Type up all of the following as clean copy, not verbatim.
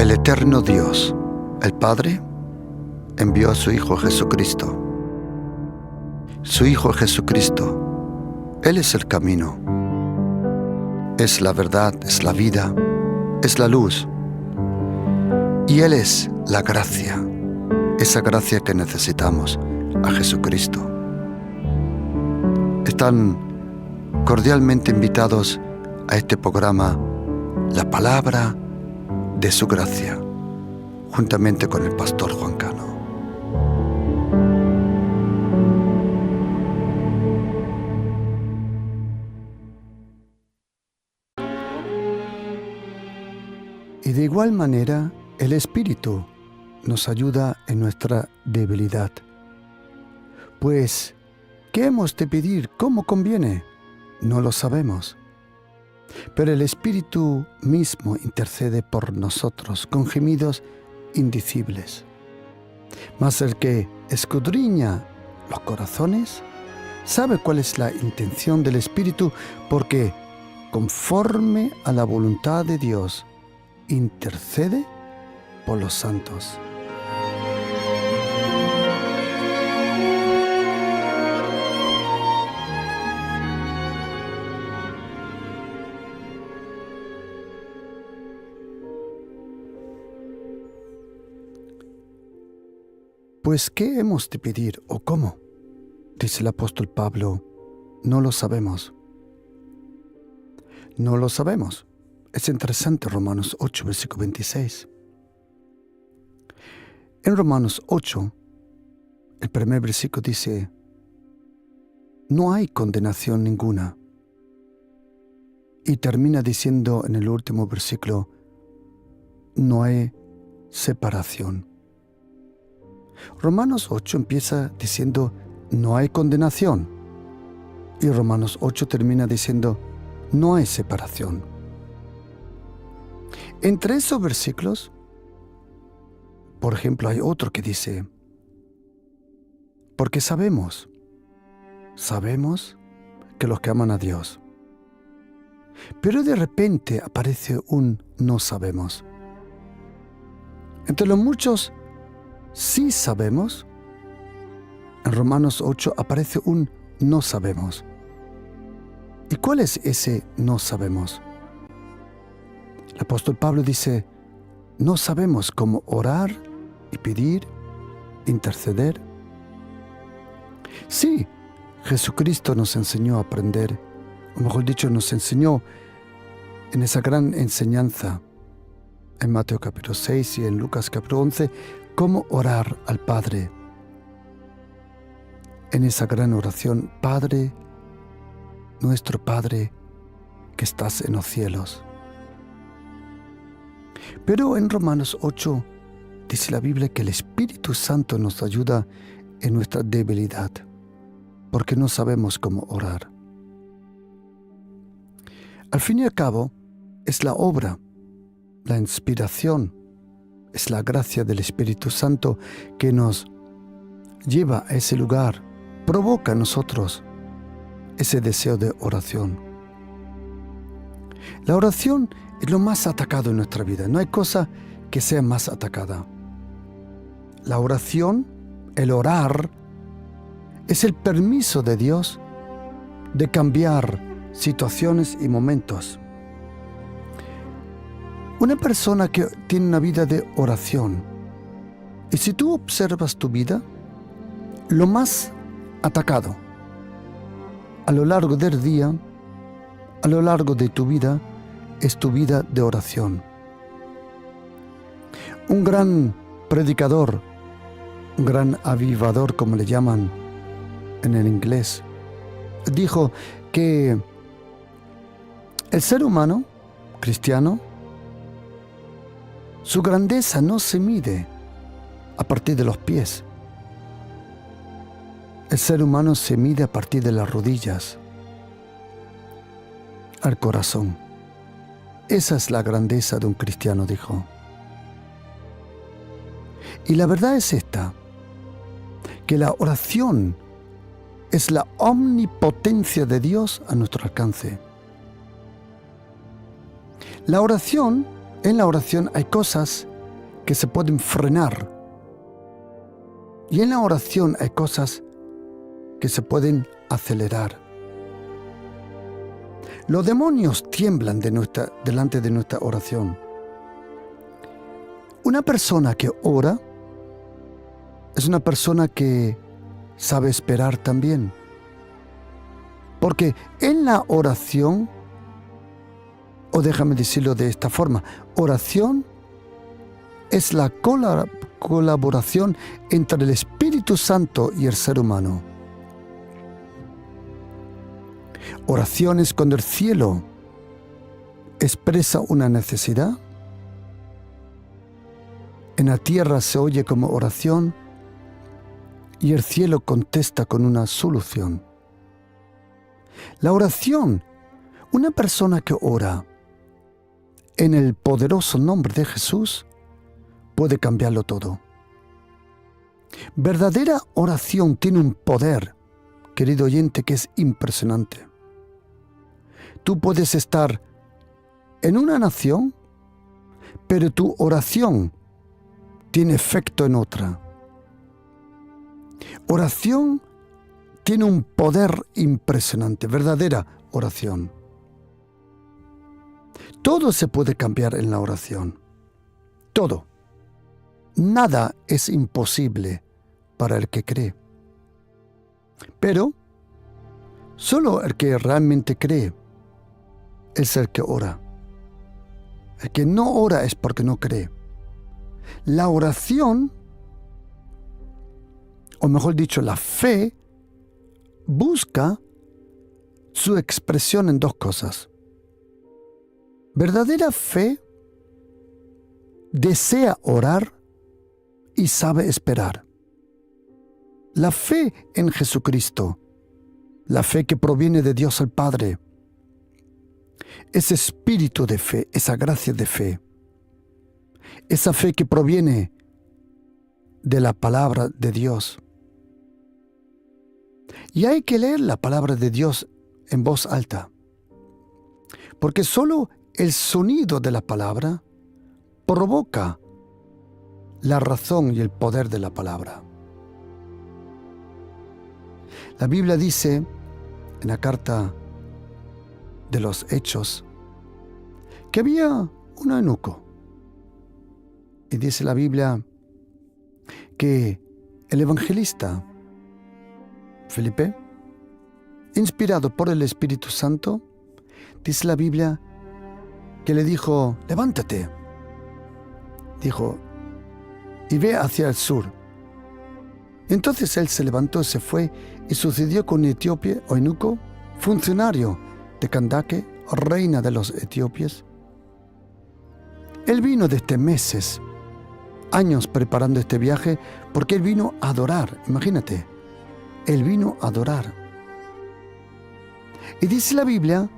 El eterno Dios, el Padre, envió a su Hijo Jesucristo. Su Hijo Jesucristo, Él es el camino, es la verdad, es la vida, es la luz. Y Él es la gracia, esa gracia que necesitamos, a Jesucristo. Están cordialmente invitados a este programa, La Palabra de su Gracia, juntamente con el pastor Juan Cano. Y de igual manera, el Espíritu nos ayuda en nuestra debilidad. Pues, ¿qué hemos de pedir? ¿Cómo conviene? No lo sabemos. Pero el Espíritu mismo intercede por nosotros con gemidos indecibles. Mas el que escudriña los corazones sabe cuál es la intención del Espíritu, porque conforme a la voluntad de Dios intercede por los santos. Pues, ¿qué hemos de pedir o cómo? Dice el apóstol Pablo, no lo sabemos. No lo sabemos. Es interesante Romanos 8, versículo 26. En Romanos 8, el primer versículo dice, no hay condenación ninguna. Y termina diciendo en el último versículo, no hay separación. Romanos 8 empieza diciendo, no hay condenación. Y Romanos 8 termina diciendo, no hay separación. Entre esos versículos, por ejemplo, hay otro que dice, porque sabemos que los que aman a Dios. Pero de repente aparece un no sabemos. Entre los muchos sí sabemos, en Romanos 8 aparece un no sabemos. ¿Y cuál es ese no sabemos? El apóstol Pablo dice, no sabemos cómo orar y pedir, interceder. Sí, Jesucristo nos enseñó a aprender, o mejor dicho, nos enseñó en esa gran enseñanza en Mateo capítulo 6 y en Lucas capítulo 11, cómo orar al Padre. En esa gran oración, Padre, nuestro Padre, que estás en los cielos. Pero en Romanos 8 dice la Biblia que el Espíritu Santo nos ayuda en nuestra debilidad, porque no sabemos cómo orar. Al fin y al cabo, es la obra, la inspiración, es la gracia del Espíritu Santo que nos lleva a ese lugar, provoca en nosotros ese deseo de oración. La oración es lo más atacado en nuestra vida. No hay cosa que sea más atacada. La oración, el orar, es el permiso de Dios de cambiar situaciones y momentos. Una persona que tiene una vida de oración, y si tú observas tu vida, lo más atacado a lo largo del día, a lo largo de tu vida, es tu vida de oración. Un gran predicador, un gran avivador, como le llaman en el inglés, dijo que el ser humano cristiano, su grandeza no se mide a partir de los pies. El ser humano se mide a partir de las rodillas, al corazón. Esa es la grandeza de un cristiano, dijo. Y la verdad es esta, que la oración es la omnipotencia de Dios a nuestro alcance. En la oración hay cosas que se pueden frenar. Y en la oración hay cosas que se pueden acelerar. Los demonios tiemblan delante de nuestra oración. Una persona que ora es una persona que sabe esperar también. Porque en la oración, o déjame decirlo de esta forma, oración es la colaboración entre el Espíritu Santo y el ser humano. Oración es cuando el cielo expresa una necesidad. En la tierra se oye como oración y el cielo contesta con una solución. La oración, una persona que ora en el poderoso nombre de Jesús, puede cambiarlo todo. Verdadera oración tiene un poder, querido oyente, que es impresionante. Tú puedes estar en una nación, pero tu oración tiene efecto en otra. Oración tiene un poder impresionante, verdadera oración. Todo se puede cambiar en la oración. Todo. Nada es imposible para el que cree. Pero solo el que realmente cree es el que ora. El que no ora es porque no cree. La oración, o mejor dicho, la fe, busca su expresión en dos cosas. Verdadera fe desea orar y sabe esperar. La fe en Jesucristo, la fe que proviene de Dios el Padre, ese espíritu de fe, esa gracia de fe, esa fe que proviene de la palabra de Dios. Y hay que leer la palabra de Dios en voz alta, porque solo el sonido de la palabra provoca la razón y el poder de la palabra. La Biblia dice en la carta de los Hechos que había un eunuco. Y dice la Biblia que el evangelista Felipe, inspirado por el Espíritu Santo, dice la Biblia que le dijo: levántate, dijo, y ve hacia el sur. Entonces él se levantó, se fue, y sucedió con un etíope o eunuco, funcionario de Candace, reina de los etíopes. Él vino desde meses, años preparando este viaje, porque él vino a adorar. Imagínate, él vino a adorar. Y dice la Biblia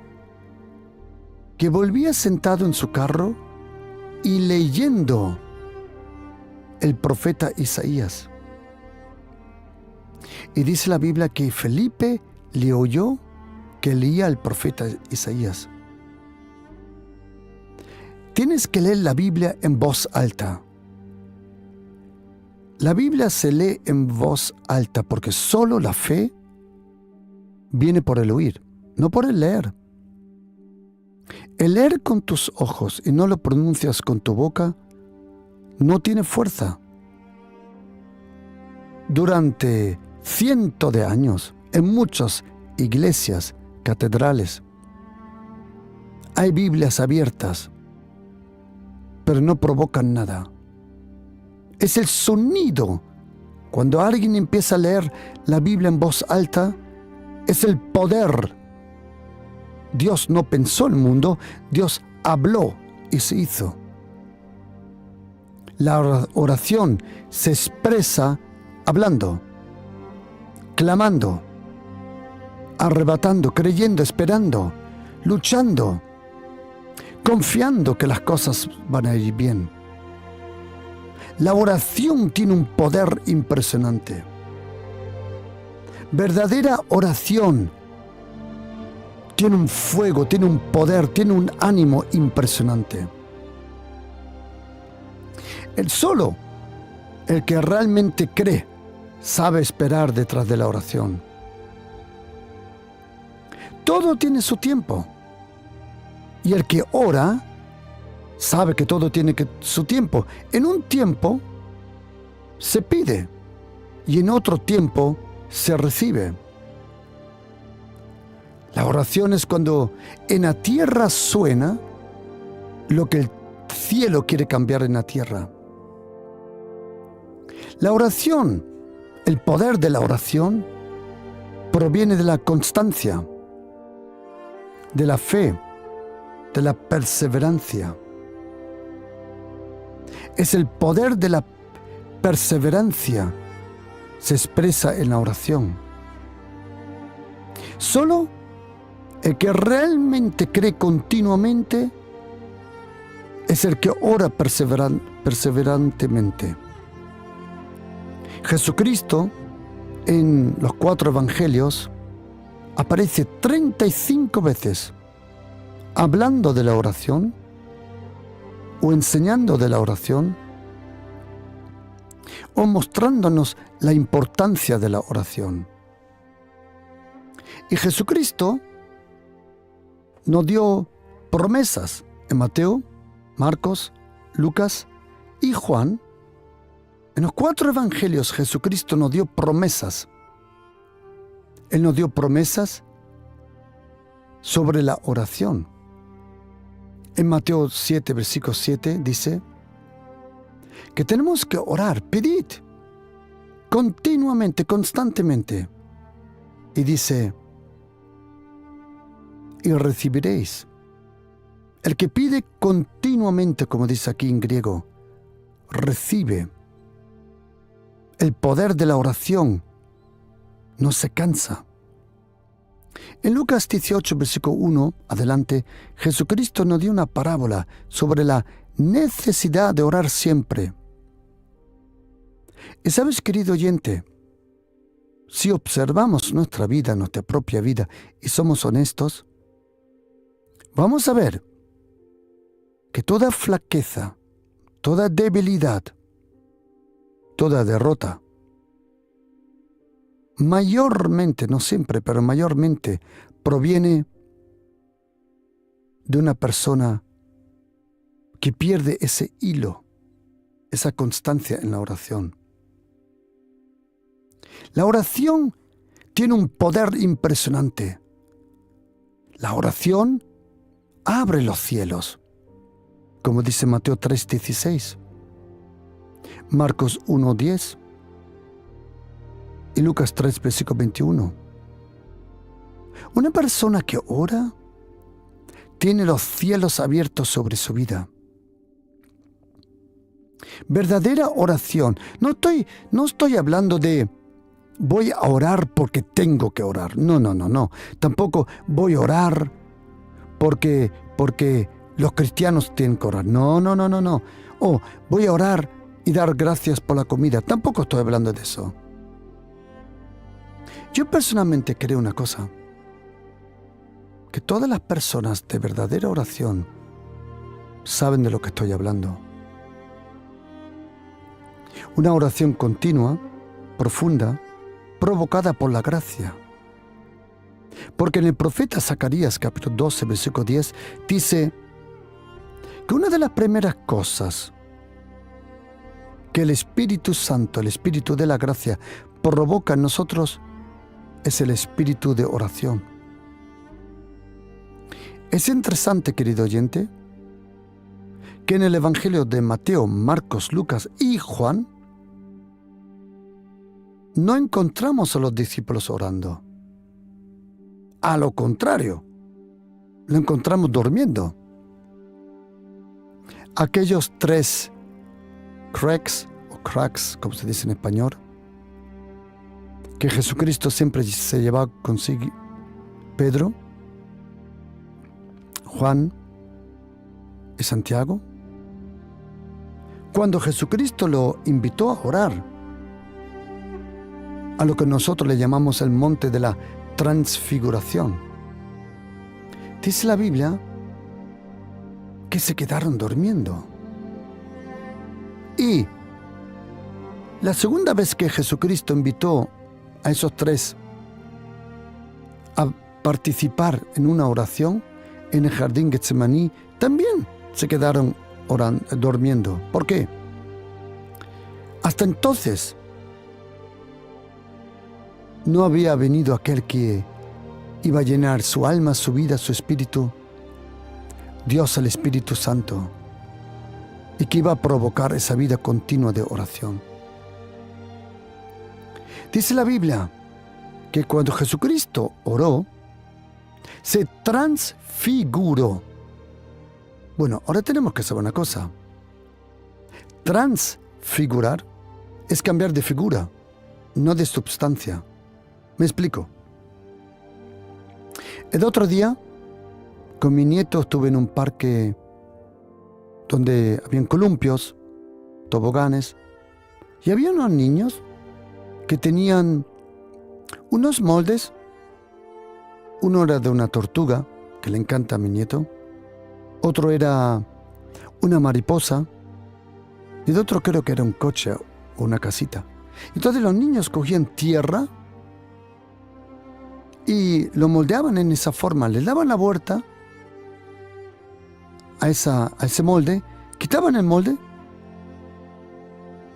que volvía sentado en su carro y leyendo el profeta Isaías. Y dice la Biblia que Felipe le oyó que leía el profeta Isaías. Tienes que leer la Biblia en voz alta. La Biblia se lee en voz alta porque solo la fe viene por el oír, no por el leer. El leer con tus ojos y no lo pronuncias con tu boca no tiene fuerza. Durante cientos de años, en muchas iglesias, catedrales, hay Biblias abiertas, pero no provocan nada. Es el sonido. Cuando alguien empieza a leer la Biblia en voz alta, es el poder. Dios no pensó el mundo, Dios habló y se hizo. La oración se expresa hablando, clamando, arrebatando, creyendo, esperando, luchando, confiando que las cosas van a ir bien. La oración tiene un poder impresionante. Verdadera oración tiene un fuego, tiene un poder, tiene un ánimo impresionante. Solo el que realmente cree sabe esperar detrás de la oración. Todo tiene su tiempo. Y el que ora sabe que todo tiene su tiempo. En un tiempo se pide y en otro tiempo se recibe. La oración es cuando en la tierra suena lo que el cielo quiere cambiar en la tierra. La oración, el poder de la oración, proviene de la constancia, de la fe, de la perseverancia. Es el poder de la perseverancia se expresa en la oración. Solo el que realmente cree continuamente es el que ora perseverantemente. Jesucristo en los 4 evangelios aparece 35 veces hablando de la oración o enseñando de la oración o mostrándonos la importancia de la oración. Y Jesucristo nos dio promesas en Mateo, Marcos, Lucas y Juan. En los 4 evangelios Jesucristo nos dio promesas. Él nos dio promesas sobre la oración. En Mateo 7, versículo 7 dice que tenemos que orar, pedid continuamente, constantemente. Y dice, y recibiréis. El que pide continuamente, como dice aquí en griego, recibe. El poder de la oración no se cansa. En Lucas 18, versículo 1, adelante, Jesucristo nos dio una parábola sobre la necesidad de orar siempre. Y sabes, querido oyente, si observamos nuestra vida, nuestra propia vida, y somos honestos, vamos a ver que toda flaqueza, toda debilidad, toda derrota, mayormente, no siempre, pero mayormente, proviene de una persona que pierde ese hilo, esa constancia en la oración. La oración tiene un poder impresionante. La oración abre los cielos, como dice Mateo 3:16, Marcos 1:10 y Lucas 3, versículo 21. Una persona que ora tiene los cielos abiertos sobre su vida. Verdadera oración. No estoy hablando de voy a orar porque tengo que orar. No. Tampoco voy a orar porque los cristianos tienen que orar. No. O voy a orar y dar gracias por la comida. Tampoco estoy hablando de eso. Yo personalmente creo una cosa, que todas las personas de verdadera oración saben de lo que estoy hablando. Una oración continua, profunda, provocada por la gracia. Porque en el profeta Zacarías, capítulo 12, versículo 10, dice que una de las primeras cosas que el Espíritu Santo, el Espíritu de la gracia, provoca en nosotros es el espíritu de oración. Es interesante, querido oyente, que en el Evangelio de Mateo, Marcos, Lucas y Juan no encontramos a los discípulos orando. A lo contrario, lo encontramos durmiendo. Aquellos 3 cracks, como se dice en español, que Jesucristo siempre se llevaba consigo: Pedro, Juan y Santiago. Cuando Jesucristo lo invitó a orar, a lo que nosotros le llamamos el monte de la transfiguración, dice la Biblia que se quedaron durmiendo. Y la segunda vez que Jesucristo invitó a esos tres a participar en una oración en el jardín Getsemaní, también se quedaron durmiendo. ¿Por qué? Hasta entonces no había venido aquel que iba a llenar su alma, su vida, su espíritu, Dios el Espíritu Santo, y que iba a provocar esa vida continua de oración. Dice la Biblia que cuando Jesucristo oró, se transfiguró. Bueno, ahora tenemos que saber una cosa. Transfigurar es cambiar de figura, no de substancia. Me explico. El otro día, con mi nieto, estuve en un parque donde habían columpios, toboganes, y había unos niños que tenían unos moldes. Uno era de una tortuga, que le encanta a mi nieto. Otro era una mariposa. Y el otro creo que era un coche o una casita. Entonces los niños cogían tierra y lo moldeaban en esa forma. Le daban la vuelta a ese molde, quitaban el molde.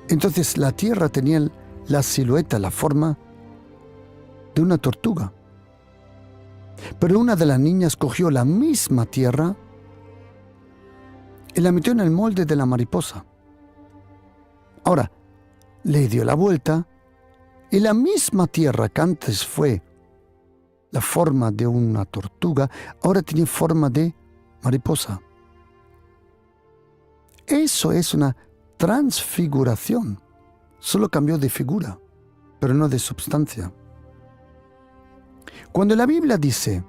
Entonces la tierra tenía la silueta, la forma de una tortuga. Pero una de las niñas cogió la misma tierra y la metió en el molde de la mariposa. Ahora, le dio la vuelta y la misma tierra que antes fue la forma de una tortuga, ahora tiene forma de mariposa. Eso es una transfiguración. Solo cambió de figura, pero no de substancia. Cuando la Biblia dice,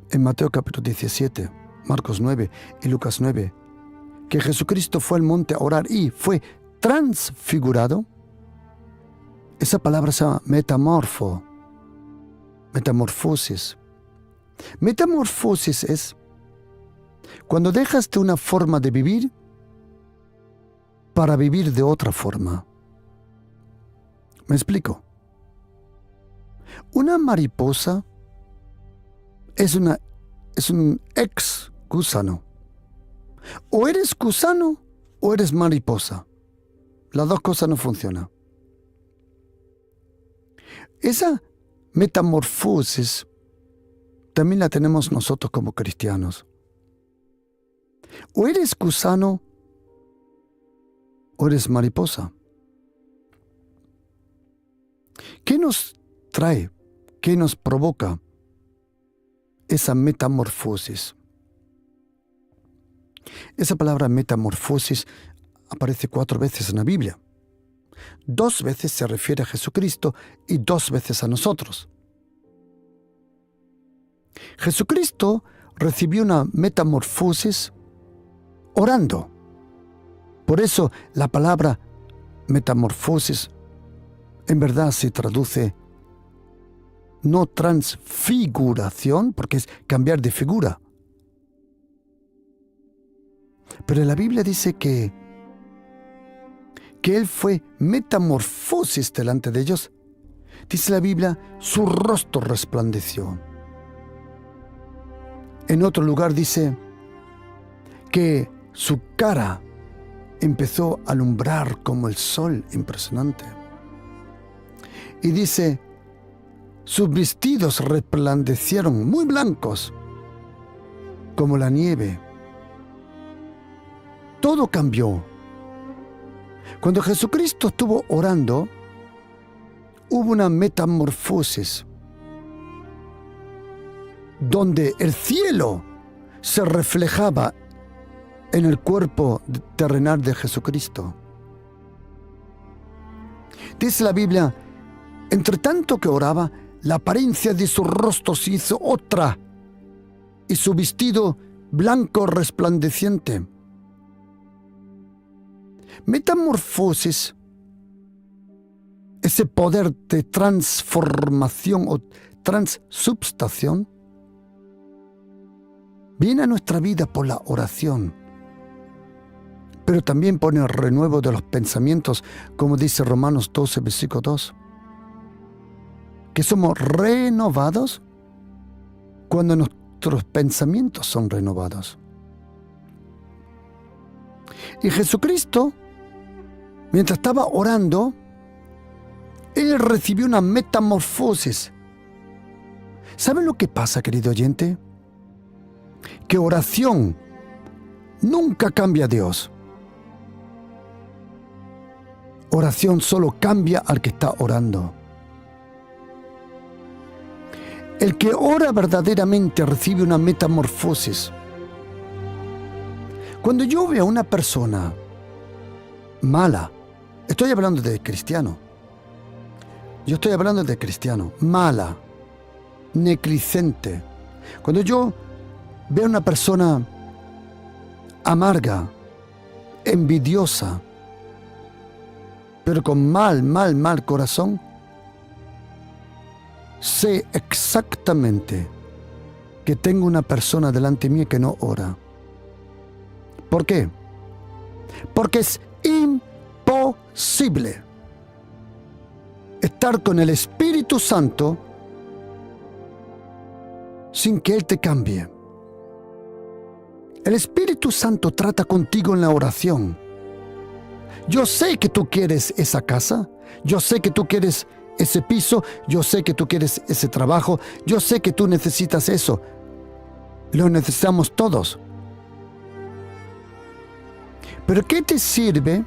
en Mateo capítulo 17, Marcos 9 y Lucas 9, que Jesucristo fue al monte a orar y fue transfigurado, esa palabra se llama metamorfosis. Metamorfosis es cuando dejas de una forma de vivir para vivir de otra forma. ¿Me explico? Una mariposa es un ex gusano. O eres gusano o eres mariposa. Las dos cosas no funcionan. Esa metamorfosis también la tenemos nosotros como cristianos. O eres gusano o eres mariposa. ¿Qué nos trae? ¿Qué nos provoca esa metamorfosis? Esa palabra metamorfosis aparece 4 veces en la Biblia. 2 veces se refiere a Jesucristo y 2 veces a nosotros. Jesucristo recibió una metamorfosis orando. Por eso la palabra metamorfosis en verdad se traduce no transfiguración, porque es cambiar de figura. Pero la Biblia dice que Él fue metamorfosis delante de ellos. Dice la Biblia, su rostro resplandeció. En otro lugar dice que su cara empezó a alumbrar como el sol, impresionante. Y dice, sus vestidos resplandecieron muy blancos, como la nieve. Todo cambió. Cuando Jesucristo estuvo orando, hubo una metamorfosis, donde el cielo se reflejaba en el cuerpo terrenal de Jesucristo. Dice la Biblia, entre tanto que oraba, la apariencia de su rostro se hizo otra, y su vestido blanco resplandeciente. Metamorfosis, ese poder de transformación o transubstanciación, viene a nuestra vida por la oración. pero también pone el renuevo de los pensamientos, como dice Romanos 12, versículo 2. Que somos renovados cuando nuestros pensamientos son renovados. Y Jesucristo, mientras estaba orando, Él recibió una metamorfosis. ¿Saben lo que pasa, querido oyente? Que oración nunca cambia a Dios. Oración solo cambia al que está orando. El que ora verdaderamente recibe una metamorfosis. Cuando yo veo a una persona mala, estoy hablando de cristiano. Yo estoy hablando de cristiano, mala, negligente. Cuando yo veo a una persona amarga, envidiosa, pero con mal corazón, sé exactamente que tengo una persona delante mí que no ora. ¿Por qué? Porque es imposible estar con el Espíritu Santo sin que Él te cambie. El Espíritu Santo trata contigo en la oración. Yo sé que tú quieres esa casa, yo sé que tú quieres ese piso, yo sé que tú quieres ese trabajo, yo sé que tú necesitas eso. Lo necesitamos todos. Pero ¿qué te sirve?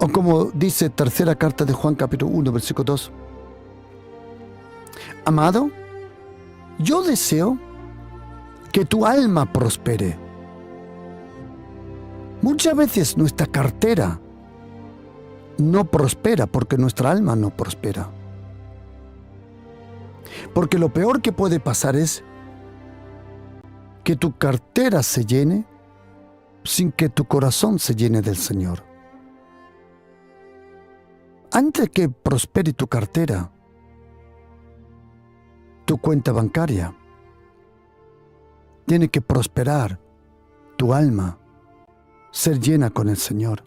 O como dice tercera carta de Juan capítulo 1, versículo 2. Amado, yo deseo que tu alma prospere. Muchas veces nuestra cartera no prospera porque nuestra alma no prospera. Porque lo peor que puede pasar es que tu cartera se llene sin que tu corazón se llene del Señor. Antes que prospere tu cartera, tu cuenta bancaria, tiene que prosperar tu alma, ser llena con el Señor.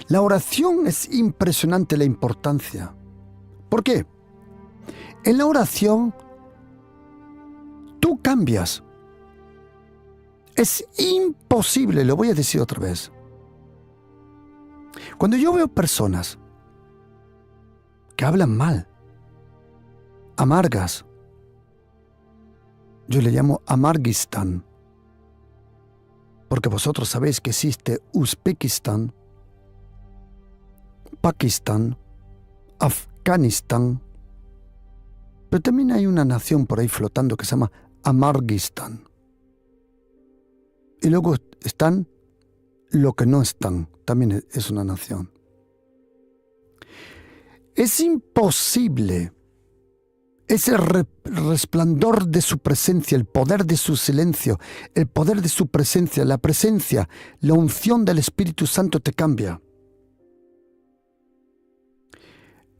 La oración es impresionante la importancia. ¿Por qué? En la oración tú cambias. Es imposible, lo voy a decir otra vez. Cuando yo veo personas que hablan mal, amargas, yo le llamo Amarguistán, porque vosotros sabéis que existe Uzbekistán, Pakistán, Afganistán, pero también hay una nación por ahí flotando que se llama Amarguistán. Y luego están lo que no están, también es una nación. Es imposible ese resplandor de su presencia, el poder de su silencio, el poder de su presencia, la unción del Espíritu Santo te cambia.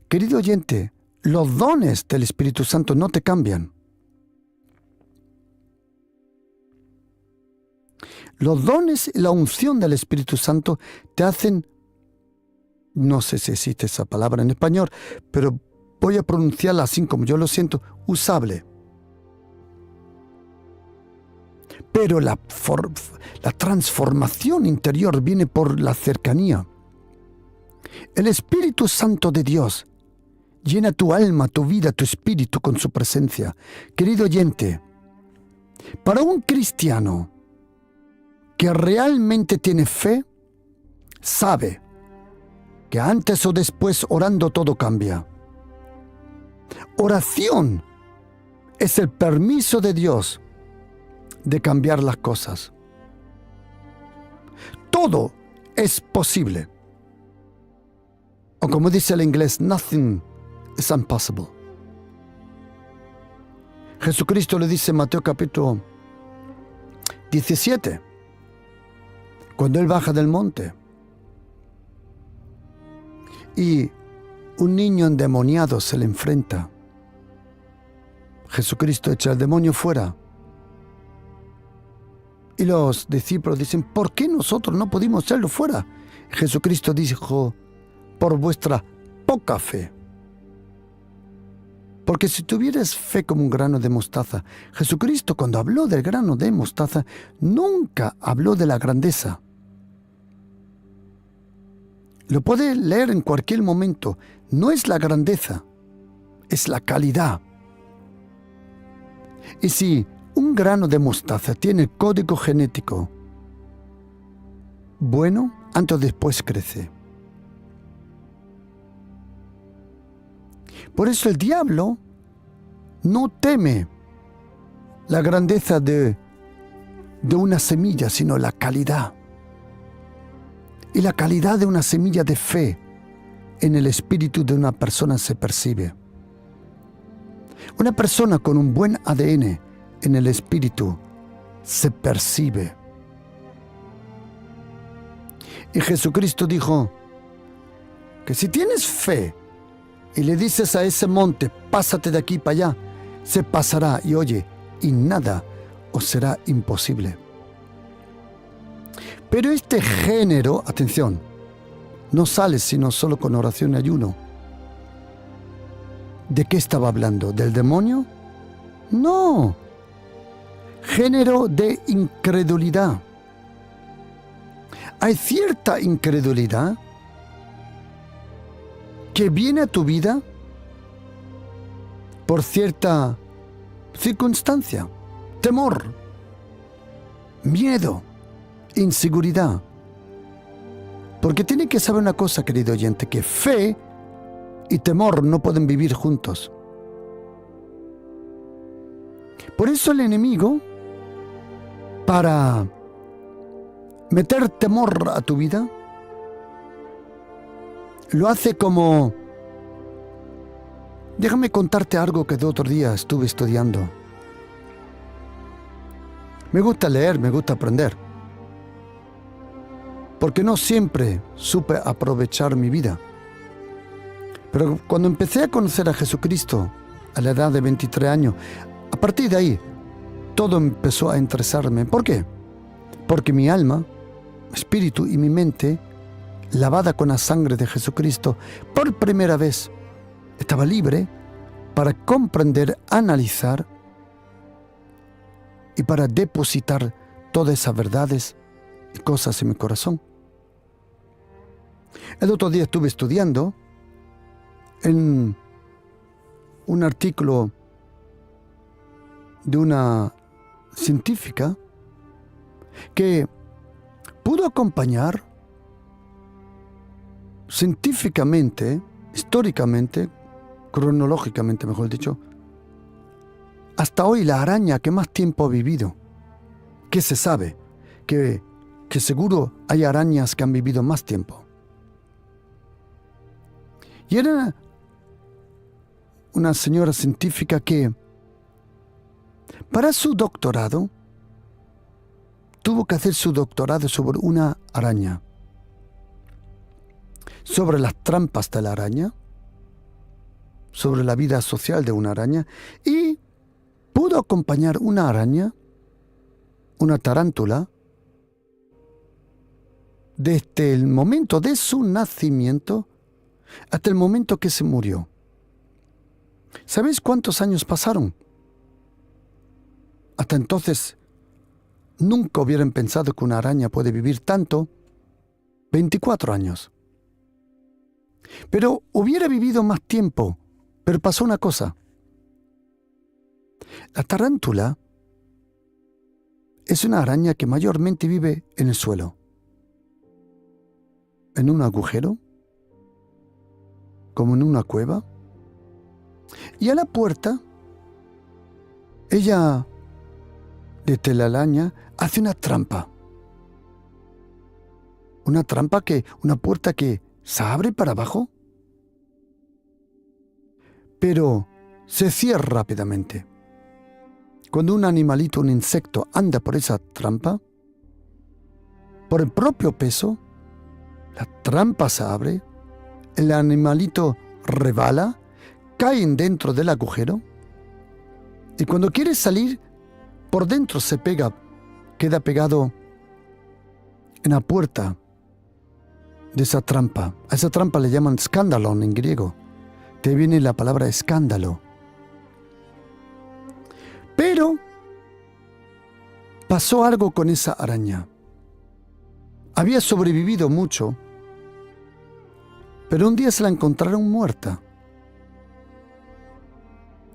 Querido oyente, los dones del Espíritu Santo no te cambian. Los dones y la unción del Espíritu Santo te hacen, no sé si existe esa palabra en español, pero voy a pronunciarla así como yo lo siento, usable. Pero la transformación interior viene por la cercanía. El Espíritu Santo de Dios llena tu alma, tu vida, tu espíritu con su presencia. Querido oyente, para un cristiano que realmente tiene fe, sabe que antes o después orando todo cambia. Oración es el permiso de Dios de cambiar las cosas. Todo es posible. O como dice el inglés, nothing is impossible. Jesucristo le dice en Mateo capítulo 17, cuando Él baja del monte y un niño endemoniado se le enfrenta, Jesucristo echa al demonio fuera Y los discípulos dicen, ¿por qué nosotros no pudimos echarlo fuera? Jesucristo dijo, por vuestra poca fe. Porque si tuvieras fe como un grano de mostaza, Jesucristo cuando habló del grano de mostaza, nunca habló de la grandeza. Lo puede leer en cualquier momento. No es la grandeza, es la calidad. Y si un grano de mostaza tiene el código genético bueno, antes o después crece. Por eso el diablo no teme la grandeza de una semilla, sino la calidad. Y la calidad de una semilla de fe en el espíritu de una persona se percibe. Una persona con un buen ADN en el espíritu se percibe. Y Jesucristo dijo que si tienes fe y le dices a ese monte, pásate de aquí para allá, se pasará y oye, y nada os será imposible. Pero este género, atención, no sale sino solo con oración y ayuno. ¿De qué estaba hablando? ¿Del demonio? No. Género de incredulidad. Hay cierta incredulidad que viene a tu vida por cierta circunstancia, temor, miedo, inseguridad. Porque tiene que saber una cosa, querido oyente, que fe y temor no pueden vivir juntos. Por eso el enemigo, para meter temor a tu vida, lo hace como... Déjame contarte algo que de otro día estuve estudiando. Me gusta leer, me gusta aprender. Porque no siempre supe aprovechar mi vida. Pero cuando empecé a conocer a Jesucristo a la edad de 23 años, a partir de ahí, todo empezó a interesarme. ¿Por qué? Porque mi alma, espíritu y mi mente, lavada con la sangre de Jesucristo, por primera vez estaba libre para comprender, analizar y para depositar todas esas verdades y cosas en mi corazón. El otro día estuve estudiando en un artículo de una científica que pudo acompañar científicamente, históricamente, cronológicamente, mejor dicho, hasta hoy la araña que más tiempo ha vivido. Que se sabe que seguro hay arañas que han vivido más tiempo. Y era una señora científica que, para su doctorado, tuvo que hacer su doctorado sobre una araña, sobre las trampas de la araña, sobre la vida social de una araña, y pudo acompañar una araña, una tarántula, desde el momento de su nacimiento hasta el momento que se murió. ¿Sabéis cuántos años pasaron? Hasta entonces, nunca hubieran pensado que una araña puede vivir tanto. 24 años. Pero hubiera vivido más tiempo. Pero pasó una cosa. La tarántula es una araña que mayormente vive en el suelo. En un agujero, como en una cueva. Y a la puerta, ella, de telaraña, hace una trampa. Una puerta que se abre para abajo, pero se cierra rápidamente. Cuando un animalito, un insecto, anda por esa trampa, por el propio peso, la trampa se abre, el animalito rebala, caen dentro del agujero, y cuando quiere salir, por dentro se pega queda pegado en la puerta de esa trampa. A esa trampa le llaman skandalon en griego. De ahí viene la palabra escándalo. Pero pasó algo con esa araña. Había sobrevivido mucho, pero un día se la encontraron muerta.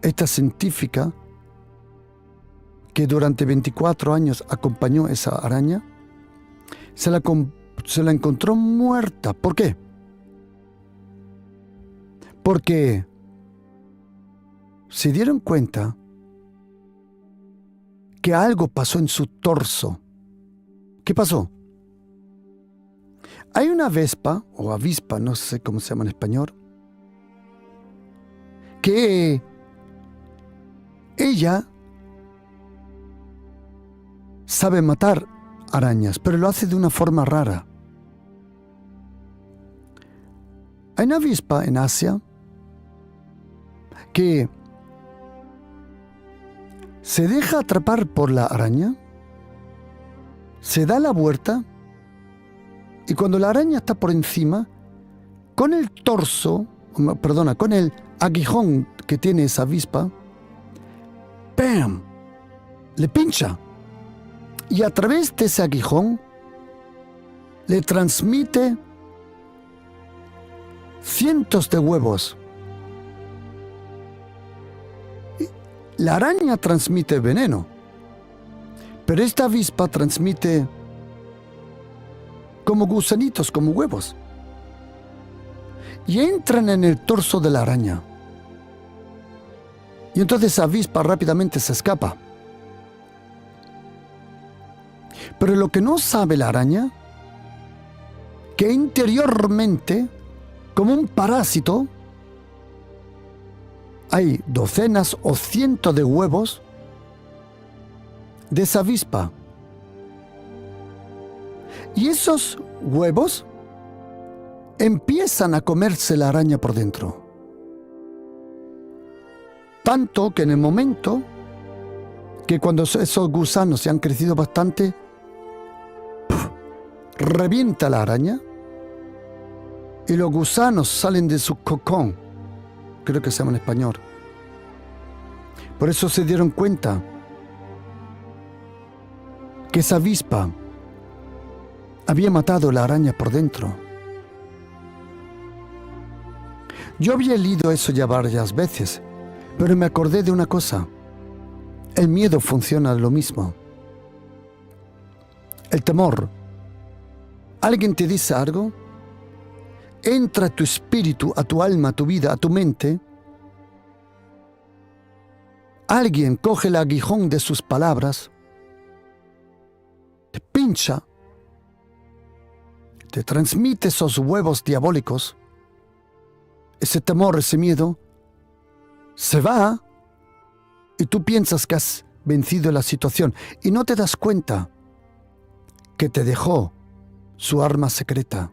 Esta científica, que durante 24 años acompañó a esa araña, se la encontró muerta. ¿Por qué? Porque se dieron cuenta que algo pasó en su torso. ¿Qué pasó? Hay una vespa, o avispa, no sé cómo se llama en español, que ella sabe matar arañas, pero lo hace de una forma rara. Hay una avispa en Asia que se deja atrapar por la araña, se da la vuelta y cuando la araña está por encima, con el con el aguijón que tiene esa avispa, ¡pam!, le pincha. Y a través de ese aguijón le transmite cientos de huevos. La araña transmite veneno, pero esta avispa transmite como gusanitos, como huevos. Y entran en el torso de la araña. Y entonces esa avispa rápidamente se escapa. Pero lo que no sabe la araña, que interiormente, como un parásito, hay docenas o cientos de huevos de esa avispa. Y esos huevos empiezan a comerse la araña por dentro. Tanto que en el momento que cuando esos gusanos se han crecido bastante, revienta la araña y los gusanos salen de su cocón, creo que se llama en español. Por eso se dieron cuenta que esa avispa había matado la araña por dentro. Yo había leído eso ya varias veces, pero me acordé de una cosa. El miedo funciona lo mismo. El temor. Alguien te dice algo, entra a tu espíritu, a tu alma, a tu vida, a tu mente. Alguien coge el aguijón de sus palabras, te pincha, te transmite esos huevos diabólicos, ese temor, ese miedo, se va y tú piensas que has vencido la situación y no te das cuenta que te dejó su arma secreta,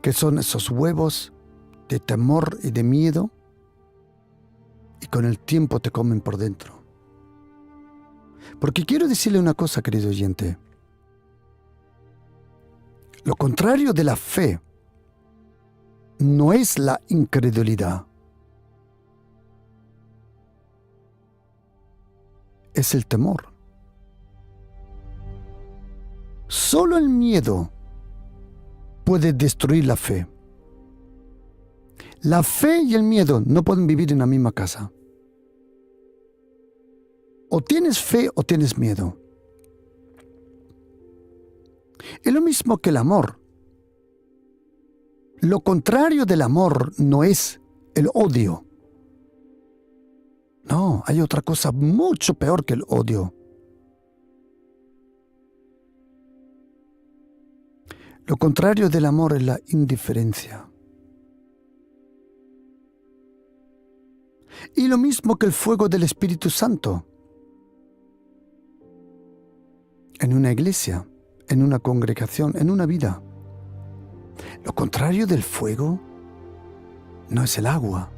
que son esos huevos de temor y de miedo, y con el tiempo te comen por dentro. Porque quiero decirle una cosa, querido oyente. Lo contrario de la fe no es la incredulidad, es el temor. Solo el miedo puede destruir la fe. La fe y el miedo no pueden vivir en la misma casa. O tienes fe o tienes miedo. Es lo mismo que el amor. Lo contrario del amor no es el odio. No, hay otra cosa mucho peor que el odio. Lo contrario del amor es la indiferencia. Y lo mismo que el fuego del Espíritu Santo. En una iglesia, en una congregación, en una vida. Lo contrario del fuego no es el agua,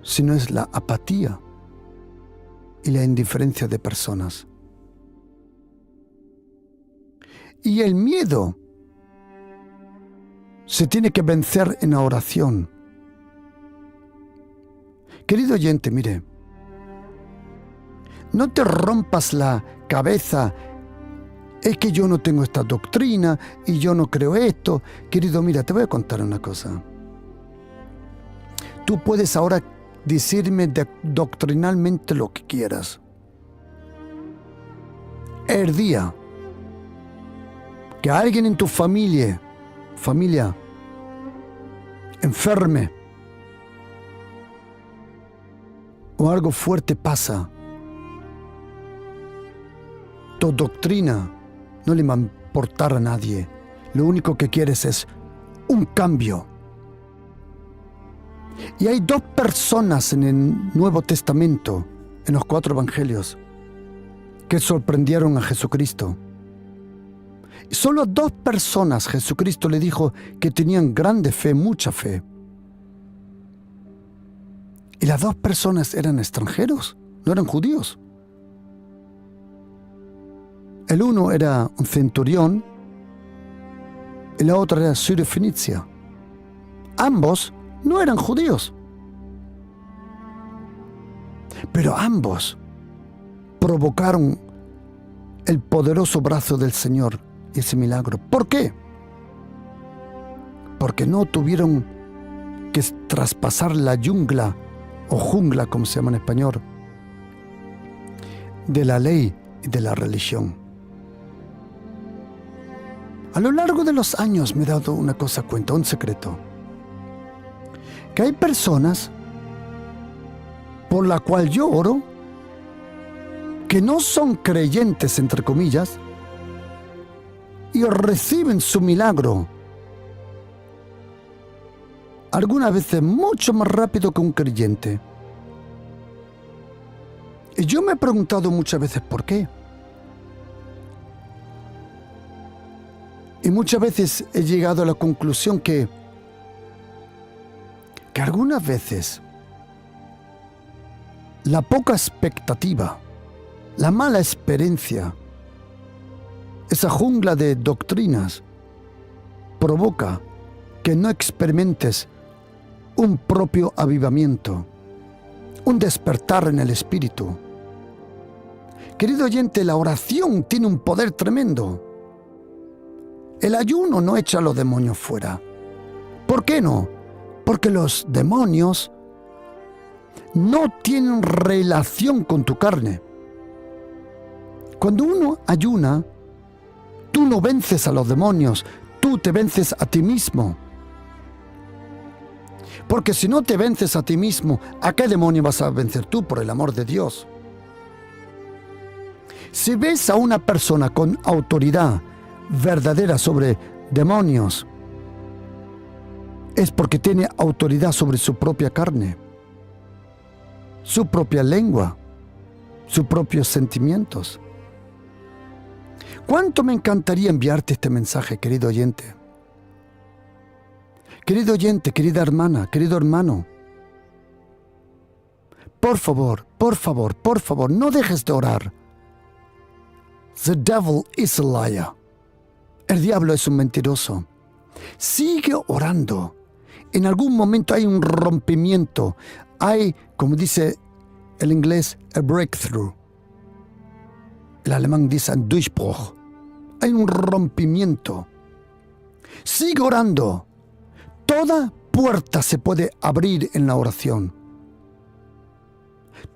sino es la apatía, y la indiferencia de personas. Y el miedo se tiene que vencer en la oración. Querido oyente, mire, no te rompas la cabeza. Es que yo no tengo esta doctrina y yo no creo esto. Querido, mira, te voy a contar una cosa. Tú puedes ahora decirme doctrinalmente lo que quieras. El día que alguien en tu familia enferme o algo fuerte pasa, tu doctrina no le va a importar a nadie. Lo único que quieres es un cambio. Y hay 2 personas en el Nuevo Testamento, en los 4 evangelios, que sorprendieron a Jesucristo. Y solo a 2 personas Jesucristo le dijo que tenían grande fe, mucha fe. Y las 2 personas eran extranjeros, no eran judíos. El uno era un centurión y la otra era Sirio-Fenicia. Ambos no eran judíos, pero ambos provocaron el poderoso brazo del Señor y ese milagro. ¿Por qué? Porque no tuvieron que traspasar la jungla, o jungla como se llama en español, de la ley y de la religión. A lo largo de los años me he dado una cosa cuenta, un secreto. Que hay personas por la cual yo oro que no son creyentes, entre comillas, y reciben su milagro algunas veces mucho más rápido que un creyente. Y yo me he preguntado muchas veces por qué. Y muchas veces he llegado a la conclusión que algunas veces la poca expectativa, la mala experiencia, esa jungla de doctrinas provoca que no experimentes un propio avivamiento, un despertar en el espíritu. Querido oyente, la oración tiene un poder tremendo. El ayuno no echa a los demonios fuera. ¿Por qué no? Porque los demonios no tienen relación con tu carne. Cuando uno ayuna, tú no vences a los demonios, tú te vences a ti mismo. Porque si no te vences a ti mismo, ¿a qué demonio vas a vencer tú, por el amor de Dios? Si ves a una persona con autoridad verdadera sobre demonios, es porque tiene autoridad sobre su propia carne, su propia lengua, sus propios sentimientos. ¿Cuánto me encantaría enviarte este mensaje, querido oyente? Querido oyente, querida hermana, querido hermano, por favor, no dejes de orar. The devil is a liar. El diablo es un mentiroso. Sigue orando. En algún momento hay un rompimiento. Hay, como dice el inglés, a breakthrough. El alemán dice ein Durchbruch. Hay un rompimiento. Sigue orando. Toda puerta se puede abrir en la oración.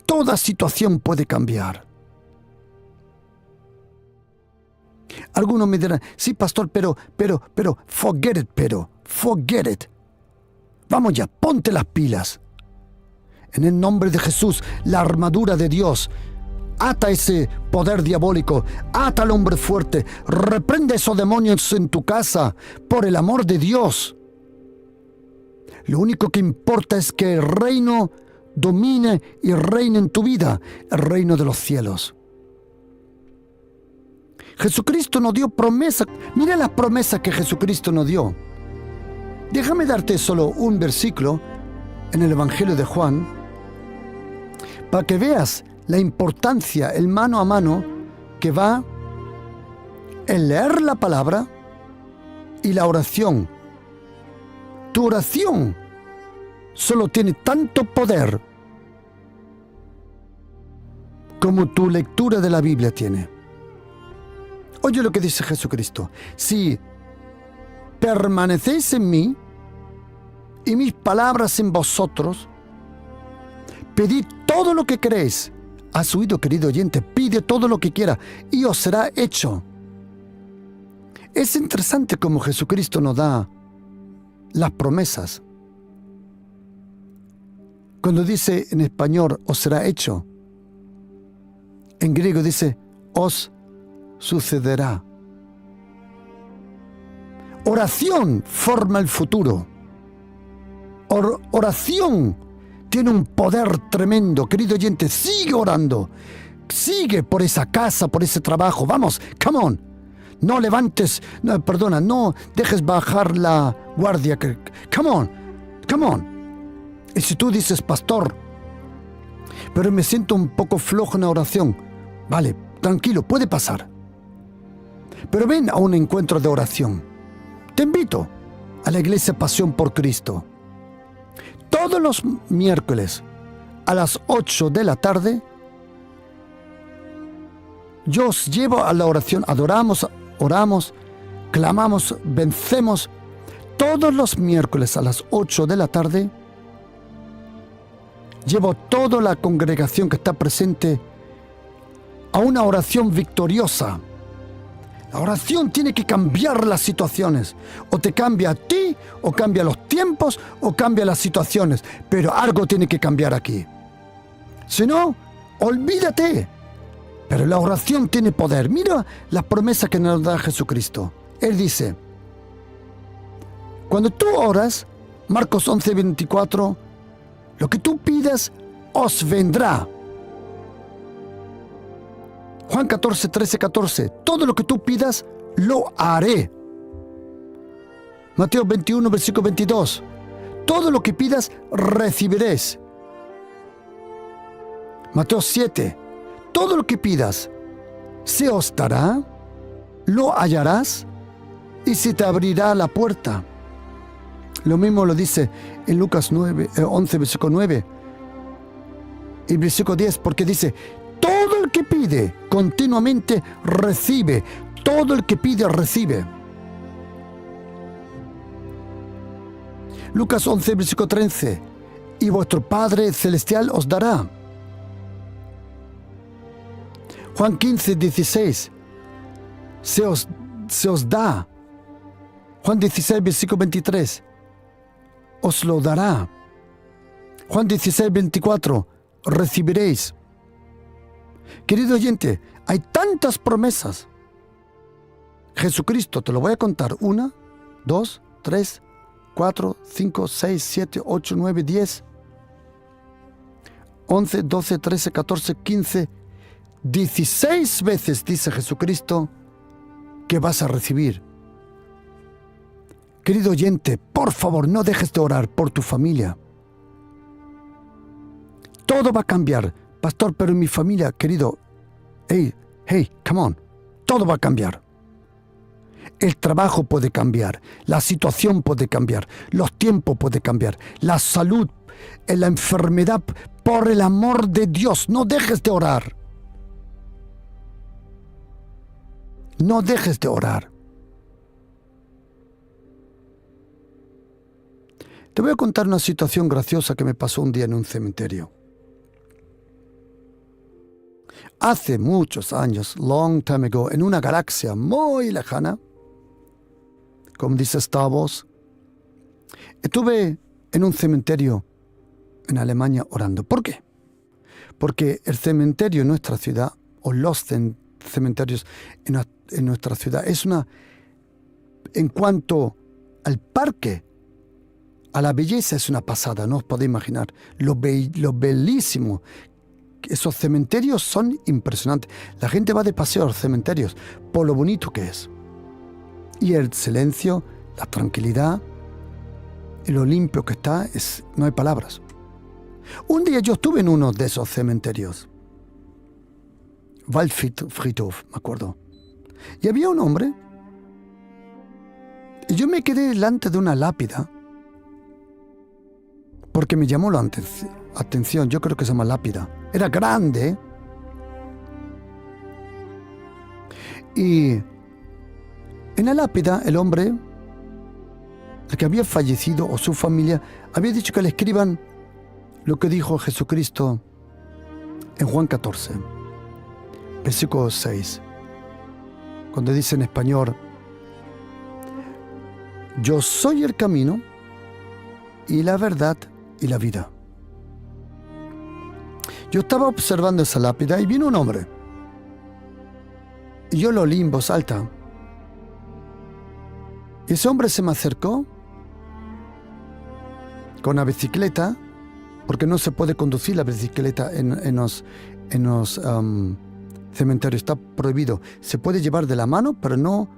Toda situación puede cambiar. Algunos me dirán, sí, pastor, pero, forget it. Vamos ya, ponte las pilas. En el nombre de Jesús, la armadura de Dios. Ata ese poder diabólico, ata al hombre fuerte, reprende esos demonios en tu casa, por el amor de Dios. Lo único que importa es que el reino domine y reine en tu vida, el reino de los cielos. Jesucristo nos dio promesa. Mira las promesas que Jesucristo nos dio. Déjame darte solo un versículo en el Evangelio de Juan para que veas la importancia, el mano a mano, que va en leer la palabra y la oración. Tu oración solo tiene tanto poder como tu lectura de la Biblia tiene. Oye lo que dice Jesucristo: si permanecéis en mí y mis palabras en vosotros, pedid todo lo que queréis. ¿Has oído, querido oyente? Pide todo lo que quiera y os será hecho. Es interesante cómo Jesucristo nos da las promesas. Cuando dice en español os será hecho, en griego dice os sucederá. Oración forma el futuro. Oración tiene un poder tremendo. Querido oyente, sigue orando. Sigue por esa casa, por ese trabajo. Vamos, come on. No levantes, no dejes bajar la guardia. Come on. Y si tú dices, pastor, pero me siento un poco flojo en la oración, vale, tranquilo, puede pasar. Pero ven a un encuentro de oración. Te invito a la Iglesia Pasión por Cristo. Todos los miércoles a las 8 de la tarde, yo os llevo a la oración. Adoramos, oramos, clamamos, vencemos. Todos los miércoles a las 8 de la tarde, llevo toda la congregación que está presente a una oración victoriosa. La oración tiene que cambiar las situaciones. O te cambia a ti, o cambia los tiempos, o cambia las situaciones. Pero algo tiene que cambiar aquí. Si no, olvídate. Pero la oración tiene poder. Mira las promesas que nos da Jesucristo. Él dice, cuando tú oras, Marcos 11:24, lo que tú pidas os vendrá. Juan 14:13-14, todo lo que tú pidas, lo haré. Mateo 21, versículo 22, todo lo que pidas, recibiréis. Mateo 7, todo lo que pidas, se os dará, lo hallarás y se te abrirá la puerta. Lo mismo lo dice en Lucas 11, versículo 9 y versículo 10, porque dice, todo el que pide continuamente recibe. Todo el que pide recibe. Lucas 11, versículo 13. Y vuestro Padre Celestial os dará. Juan 15, 16. Se os da. Juan 16, versículo 23. Os lo dará. Juan 16, 24. Recibiréis. Querido oyente, hay tantas promesas. Jesucristo, te lo voy a contar. 1, 2, 3, 4, 5, 6, 7, 8, 9, 10, 11, 12, 13, 14, 15, 16 veces dice Jesucristo que vas a recibir. Querido oyente, por favor, no dejes de orar por tu familia. Todo va a cambiar. Pastor, pero en mi familia, querido, hey, come on, todo va a cambiar. El trabajo puede cambiar, la situación puede cambiar, los tiempos pueden cambiar, la salud, la enfermedad, por el amor de Dios, no dejes de orar. No dejes de orar. Te voy a contar una situación graciosa que me pasó un día en un cementerio. Hace muchos años, long time ago, en una galaxia muy lejana, como dice Star Wars, estuve en un cementerio en Alemania orando. ¿Por qué? Porque el cementerio en nuestra ciudad, o los cementerios en nuestra ciudad, es una, en cuanto al parque, a la belleza, es una pasada, no os podéis imaginar lo bellísimo. Esos cementerios son impresionantes. La gente va de paseo a los cementerios por lo bonito que es. Y el silencio, la tranquilidad y lo limpio que está, no hay palabras. Un día yo estuve en uno de esos cementerios Waldfriedhof, me acuerdo. Y había un hombre, y yo me quedé delante de una lápida, porque me llamó la atención, yo creo que se llama lápida. Era grande. Y en la lápida el hombre, el que había fallecido o su familia, había dicho que le escriban lo que dijo Jesucristo en Juan 14, versículo 6, cuando dice en español: yo soy el camino y la verdad y la vida. Yo estaba observando esa lápida y vino un hombre. Y yo lo leí en voz alta. Y ese hombre se me acercó con una bicicleta, porque no se puede conducir la bicicleta en los cementerios, está prohibido. Se puede llevar de la mano, pero no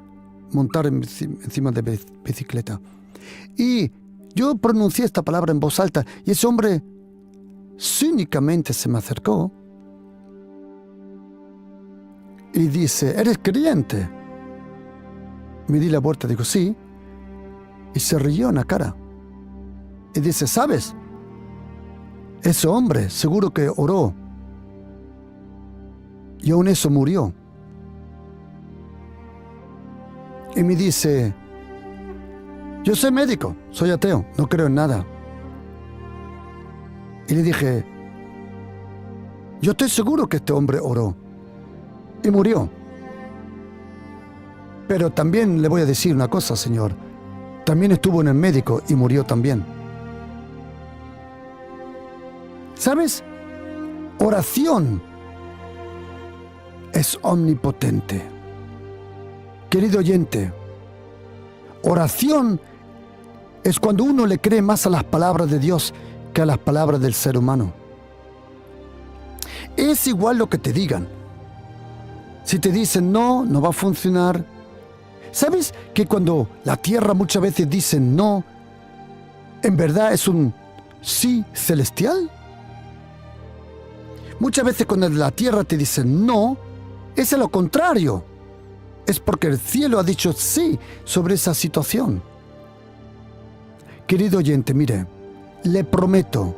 montar encima de bicicleta. Y yo pronuncié esta palabra en voz alta, y ese hombre cínicamente se me acercó y dice: ¿eres creyente? Me di la vuelta, digo sí, y se rió en la cara y dice: ¿sabes? Ese hombre seguro que oró y aún eso murió. Y me dice: yo soy médico, soy ateo, no creo en nada. Y le dije: yo estoy seguro que este hombre oró y murió. Pero también le voy a decir una cosa, señor. También estuvo en el médico y murió también. ¿Sabes? Oración es omnipotente. Querido oyente, oración es cuando uno le cree más a las palabras de Dios que a las palabras del ser humano. Es igual lo que te digan. Si te dicen no, no va a funcionar. ¿Sabes que cuando la tierra muchas veces dice no, en verdad es un sí celestial? Muchas veces cuando la tierra te dice no, es lo contrario. Es porque el cielo ha dicho sí sobre esa situación. Querido oyente, mire, le prometo,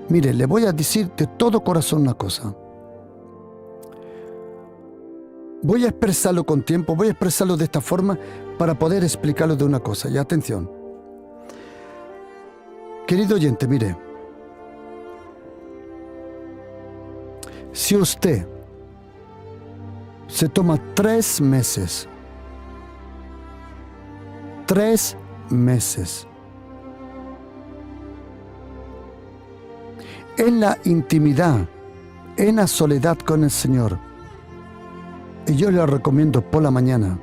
mire, le voy a decir de todo corazón una cosa. Voy a expresarlo con tiempo, voy a expresarlo de esta forma para poder explicarlo de una cosa. Y atención. Querido oyente, mire, si usted se toma 3 meses, 3 meses, en la intimidad, en la soledad con el Señor, y yo le recomiendo por la mañana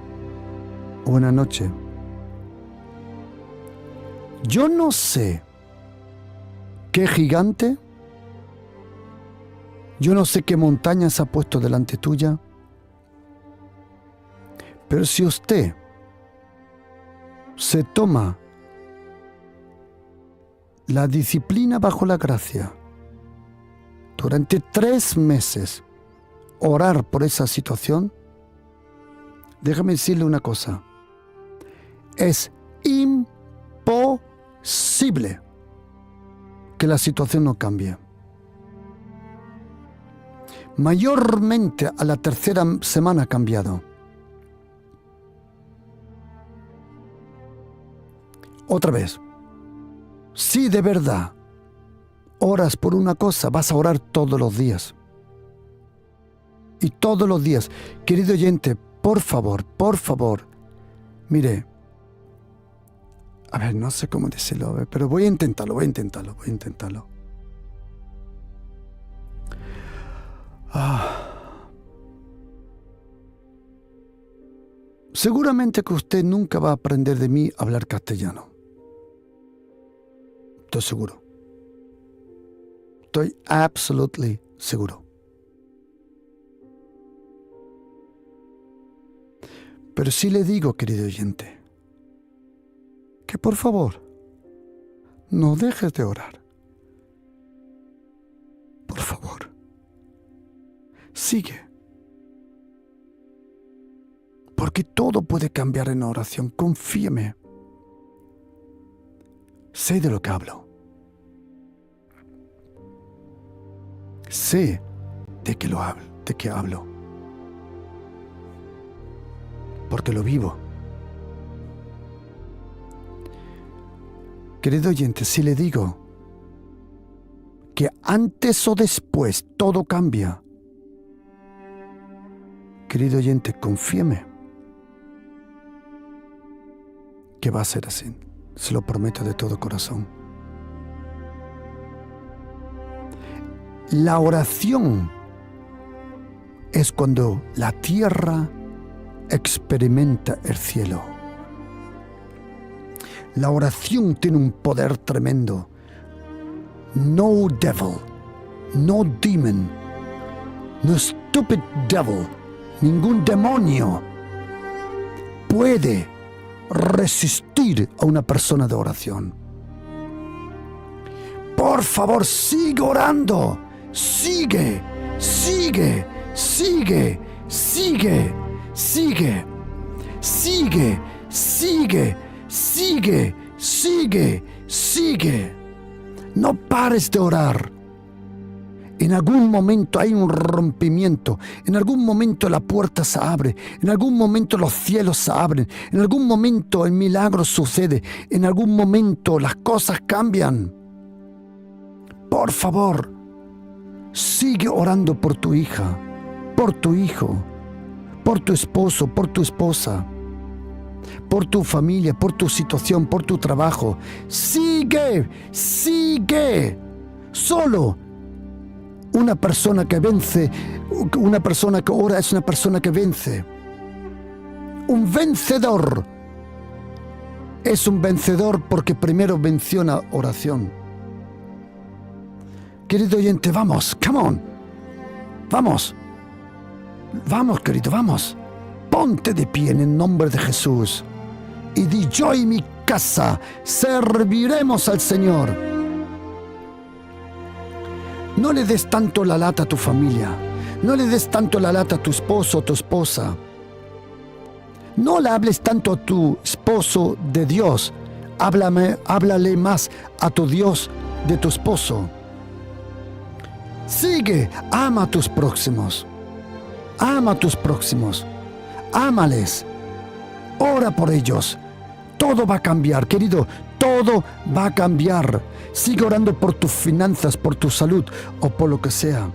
o en la noche, yo no sé qué gigante, yo no sé qué montaña se ha puesto delante tuya, pero si usted se toma la disciplina bajo la gracia, durante 3 meses, orar por esa situación, déjame decirle una cosa, es imposible que la situación no cambie. Mayormente a la 3ª semana ha cambiado. Otra vez, si de verdad oras por una cosa, vas a orar todos los días. Y todos los días, querido oyente, por favor, mire, a ver, no sé cómo decirlo, a ver, pero voy a intentarlo. Seguramente que usted nunca va a aprender de mí a hablar castellano. Estoy seguro. Estoy absolutely seguro. Pero sí le digo, querido oyente, que por favor, no dejes de orar. Por favor. Sigue. Porque todo puede cambiar en oración. Confíeme. Sé de lo que hablo. Sé de qué hablo. Porque lo vivo. Querido oyente, si le digo que antes o después todo cambia, querido oyente, confíeme que va a ser así. Se lo prometo de todo corazón. La oración es cuando la tierra experimenta el cielo. La oración tiene un poder tremendo. No devil, no demon, no stupid devil, ningún demonio puede resistir a una persona de oración. Por favor, sigue orando. Sigue, sigue, sigue, sigue, sigue, sigue, sigue, sigue, sigue, sigue. No pares de orar. En algún momento hay un rompimiento, en algún momento la puerta se abre, en algún momento los cielos se abren, en algún momento el milagro sucede, en algún momento las cosas cambian. Por favor, sigue orando por tu hija, por tu hijo, por tu esposo, por tu esposa, por tu familia, por tu situación, por tu trabajo. Sigue, sigue. Solo una persona que vence, una persona que ora es una persona que vence. Un vencedor es un vencedor porque primero venció una oración. Querido oyente, vamos, come on. Vamos. Vamos, querido, vamos. Ponte de pie en el nombre de Jesús y di: yo y mi casa serviremos al Señor. No le des tanto la lata a tu familia. No le des tanto la lata a tu esposo o tu esposa. No le hables tanto a tu esposo de Dios. Háblale más a tu Dios de tu esposo. Sigue, ama a tus próximos. Ama a tus próximos. Ámales. Ora por ellos. Todo va a cambiar, querido. Todo va a cambiar. Sigue orando por tus finanzas, por tu salud o por lo que sea.